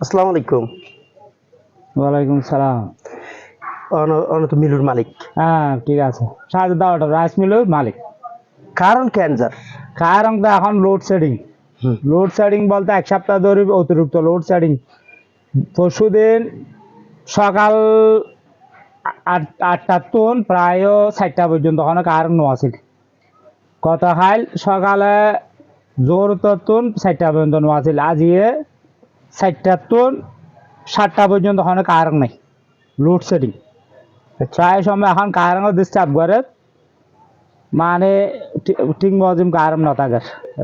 আসসালামু আলাইকুম। ওয়ালাইকুম সালাম। তো মিলুর মালিক। হ্যাঁ ঠিক আছে, সাড়ে 10টা রাইস মিলের মালিক। কারণ ক্যান্সার। কারণ তো এখন লোডশেডিং। লোডশেডিং বলতে এক সপ্তাহ ধরে অতিরিক্ত লোডশেডিং। পরশুদিন সকাল 8টার তুন প্রায় 4টা পর্যন্ত ওখানে কারণ নোয়াছিল। গতকাল সকালে জোর তুন 4টা পর্যন্ত নোয়াছিল। আজিয়ে 4টার তুন 7টা পর্যন্ত ওখানে কারণ নাই, লোডশেডিং। প্রায় সময় এখন কারণ ডিস্টার্ব করে, মানে ঠিক মজিম কারণ না থাকে।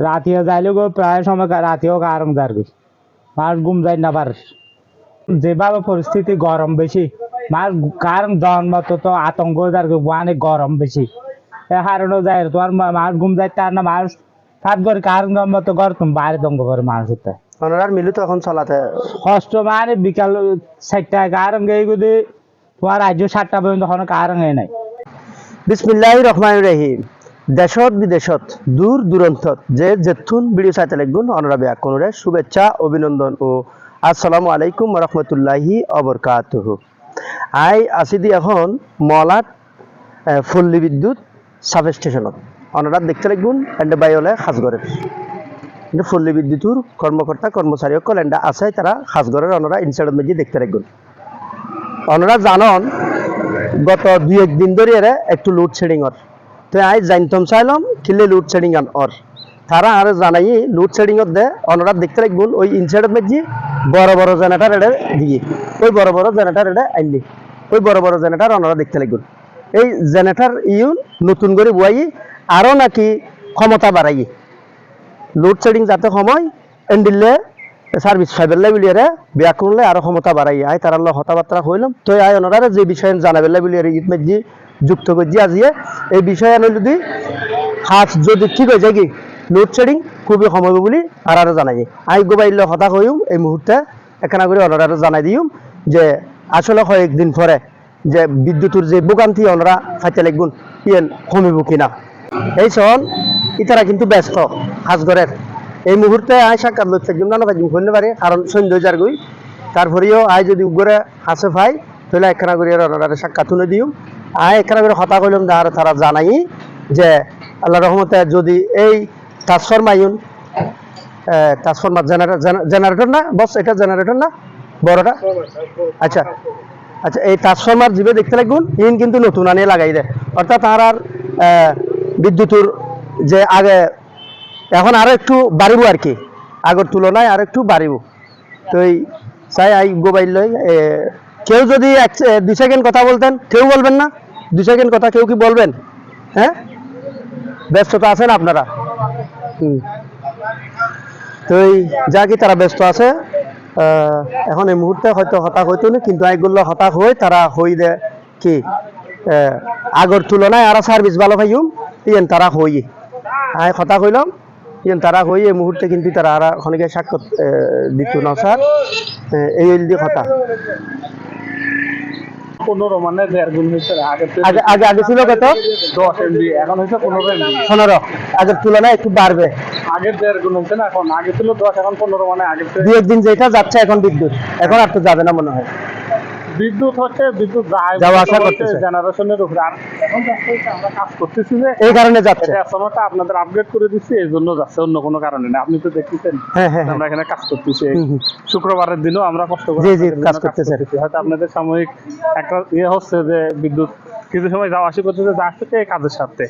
রাতিও যাইলে গো প্রায় সময় রাতেও কারণ যারবি, মার ঘুম যায় না পার। যেভাবে পরিস্থিতি গরম বেশি, মার কারণ জন্মত তো আতঙ্ক যারবি, অনেক গরম বেশি। এ কারণেও যায় তোমার মার ঘুম যায় তার না মানুষ সাত করে কারণ জন্মত ঘর তুমি বাইরে দঙ্গ করে মানুষ হতে ওনার মিলু তো এখন চলাতে কষ্ট। মানে বিকাল 4টায় কারণ গেয়ে গুদি তোমার আজ 7টা পর্যন্ত কোনো কারণ নাই। বিসমিল্লাহির রহমানির রহিম। দেশত বিদেশত দূর দূরান্তত যে যেথুন ভিডিও চাইতে লাগবেন অনরা ব্যাকুণরে শুভেচ্ছা অভিনন্দন ও আসসালামু আলাইকুম রহমতুল্লাহি অবরকাতুহু। আই আসিদি এখন মলাট পল্লী বিদ্যুৎ সাব স্টেশনত অনরা দেখতে লাগবেন এন্ড বাইলে খাসগরের পল্লী বিদ্যুতের কর্মকর্তা কর্মচারী সকল এন্ডা আছে, তারা খাসগরের অনরা ইনসাইডত মেজি দেখতে লাগবেন। অনরা জানন গত 2-1 দিন ধরে একটু লোডশেডিং ওর, তো আজ জানতাম চাইলাম কিলে লোডশেডিং আন ওর তারা আর জানাই লোডশেডিং ওর দে অনরা দেখতে লাগবেন ওই ইনসাইডত মেজি বড় বড় জেনারেটর এডে দিয়ে ওই বড় বড় জেনারেটর এডে আইলি ওই বড় বড় জেনারেটর অনরা দেখতে লাগবেন। এই জেনারেটর ইউন নতুন করে বুয়াই আরও নাকি ক্ষমতা বাড়াই লোডশেডিং যাতে সময় এন্ডিলে সার্ভিস ফাইবার লেভেলিয়ারে বিয়া করলে আরো ক্ষমতা বাড়াই আয় তার কথাবার্তা হইলাম। তো আয় ওনারা যে বিষয়ে জানাবে লেভেলিয়ারে ঈদ মেজি যুক্ত করছি আজিয়ে এই বিষয়ে আনে যদি হাত যদি ঠিক হয়ে যায় কি লোডশেডিং খুবই সময় বলি আর জানাই আই গোবাইলে হতাশ হইম এই মুহূর্তে এখানে করে ওনারা জানাই দিম যে আসলে কয়েকদিন পরে যে বিদ্যুতের যে ভোগান্তি ওনারা খাইতে লাগবেন ইয়েন কমিব কিনা। এই সন ইতারা কিন্তু ব্যস্ত হাজগরের এই মুহূর্তে আয় সাক্ষাৎ লোক থাকবেন না হইতে পারে, কারণ সন্ধ্যা যার গই তারপরেও আয় যদি উগরে হাসে ভাই তাহলে একখানা করে ওনারা সাক্ষাৎ তুলে দিও। আয় একখানা করে হতা কইলাম আর তারা জানাই যে আল্লাহ রহমতে যদি এই ট্রান্সফরমার ট্রান্সফরমার জেনারেটর না বস, এটা জেনারেটর না বড়টা, আচ্ছা আচ্ছা এই ট্রান্সফরমার জিবে দেখতে লাগবেন ইন কিন্তু নতুন আনিয়ে লাগাই দেয়, অর্থাৎ তার আর বিদ্যুতের যে আগে এখন আরো একটু বাড়িব আর কি, আগের তুলনায় আর একটু বাড়িব। তো এই চাই আই মোবাইল লই কেউ যদি 2 সেকেন্ড কথা বলতেন, কেউ বলবেন না 2 সেকেন্ড কথা কেউ কি বলবেন? হ্যাঁ ব্যস্ততা আছেন আপনারা? তো এই যা কি তারা ব্যস্ত আছে এখন এই মুহূর্তে হয়তো হতাশ হইতো না, কিন্তু এইগুলো হতাশ হয়ে তারা হই দে কি আগের তুলনায় আরো সার্ভিস ভালো পাইম ইয়েন তারা হই আয় হতাশ হইলাম ইয়েন তারা হই এই মুহূর্তে কিন্তু তারা আর খনিকে সাক্ষাৎ দিত না স্যার এই কথা 15 মানে 1.5 গুণ হয়েছে। আগে আগে আগে ছিল কত? 10 MB, এখন হয়েছে 15 MB। 15 আগের তুলনায় একটু বাড়বে, আগের 1.5 গুণ হচ্ছে না, এখন আগে ছিল 10 এখন 15, মানে আগে 2-1 দিন যেটা যাচ্ছে এখন বিদ্যুৎ এখন আর তো যাবে না মনে হয়। বিদ্যুৎ হচ্ছে, বিদ্যুৎ যাওয়া আসা করতেছে জেনারেশনের উপরে। আর এখন যাচ্ছে আমরা কাজ করতেছি যে এই কারণে যাচ্ছে, ট্রান্সফরমারটা আপনাদের আপগ্রেড করে দিচ্ছি এই জন্য যাচ্ছে, অন্য কোনো কারণে না। আপনি তো দেখতেছেন আমরা এখানে কাজ করতেছি, শুক্রবারের দিনও আমরা কষ্ট করে কাজ করতেছি। হয়তো আপনাদের সাময়িক একটা ইয়ে হচ্ছে যে বিদ্যুৎ কিছু সময় যাওয়া আসি করতেছে, যা আসছে কাজের সাথে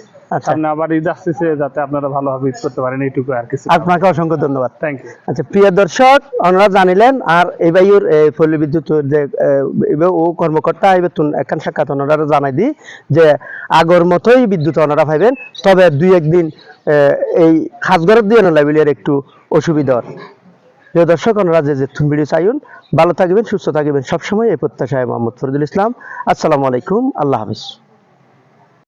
সামনে আবার ঈদ আসতেছে, যাতে আপনারা ভালোভাবে ঈদ করতে পারেন, এইটুকু আর কিছু। আপনাকে অসংখ্য ধন্যবাদ, থ্যাংক ইউ। আচ্ছা প্রিয় দর্শক আপনারা জানিলেন আর এবাইর পল্লী বিদ্যুৎ যে ও কর্মকর্তা এবার একখান সাক্ষাৎ ওনারা জানাই দিই যে আগর মতোই বিদ্যুৎ ওনারা পাইবেন, তবে 2-1 দিন এই খাসঘরের দিয়ে লাইবিলিয়ার একটু অসুবিধা। প্রিয় দর্শক ওনারা যে ভিডিও চাইুন ভালো থাকবেন সুস্থ থাকবেন সবসময় এই প্রত্যাশায় মোহাম্মদ ফরিদুল ইসলাম। আসসালামু আলাইকুম, আল্লাহ হাফিজ।